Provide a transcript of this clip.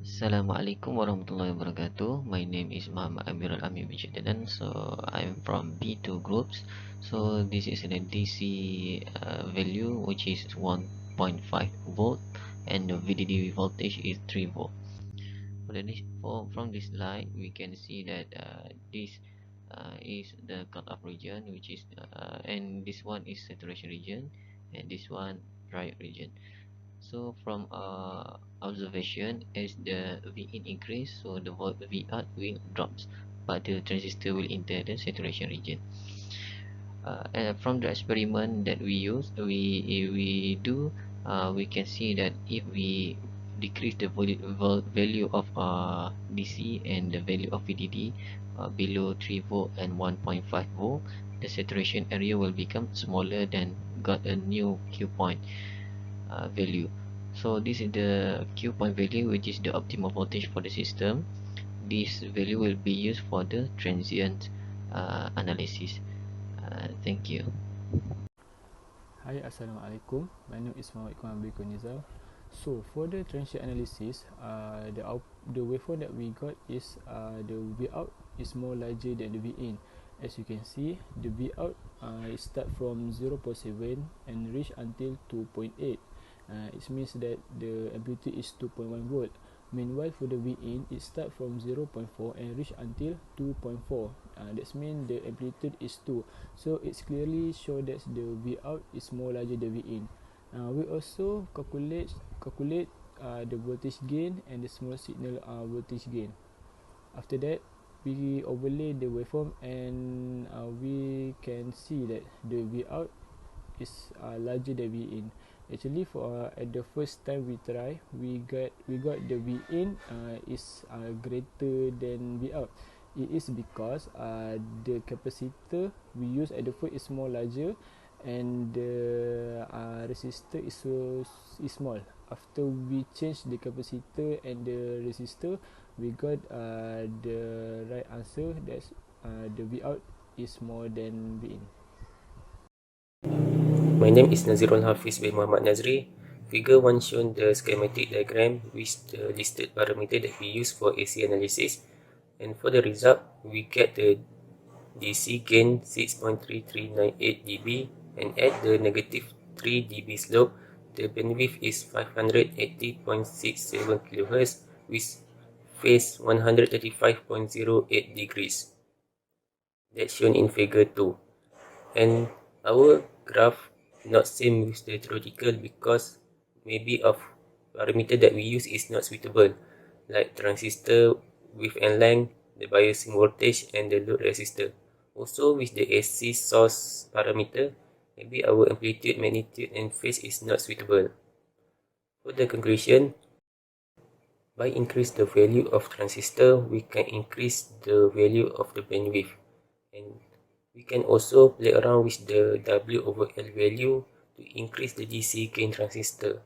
Assalamualaikum warahmatullahi wabarakatuh. My name is Muhammad Amirul Amin bin Syeddan. So I'm from B-2 groups. So this is an DC value which is 1.5 volt and the VDD voltage is 3 volt. From this slide we can see that this is the cutoff region, which is and this one is saturation region, and this one riot region. So from observation, as the V in increase, so the V out will drops, but the transistor will enter the saturation region. And from the experiment that we do, we can see that if we decrease the value of DC and the value of VDD below 3 volt and 1.5 volt, the saturation area will become smaller than got a new Q point value. So this is the Q point value, which is the optimal voltage for the system. This value will be used for the transient analysis. Thank you. Hi, Assalamualaikum. My name is Muhammad Ikwan Nizam. So for the transient analysis, the waveform that we got is the V out is more larger than the V in. As you can see, the V out it start from 0.7 and reach until 2.8. It means that the amplitude is 2.1 volt. Meanwhile, for the V in, it start from 0.4 and reach until 2.4. That means the amplitude is 2. So it's clearly show that the V out is more larger than V in. We also calculate the voltage gain and the small signal voltage gain. After that, we overlay the waveform and we can see that the V out is larger than V in. Actually, for at the first time we try, we got the V in is greater than V out. It is because the capacitor we use at the first is more larger, and the resistor is small. After we change the capacitor and the resistor, we got the right answer. That's the V out is more than V in. My name is Nazirul Hafiz bin Muhammad Nazri. Figure 1 shown the schematic diagram with the listed parameter that we use for AC analysis. And for the result, we get the DC gain 6.3398 dB, and at the negative 3 dB slope, the bandwidth is 580.67 kHz with phase 135.08 degrees. That's shown in figure 2. And our graph not same with the theoretical because maybe of parameter that we use is not suitable, like transistor width and length, the biasing voltage, and the load resistor. Also with the AC source parameter, maybe our amplitude, magnitude, and phase is not suitable. For the conclusion, by increase the value of transistor, we can increase the value of the bandwidth, and we can also play around with the W over L value to increase the DC gain transistor.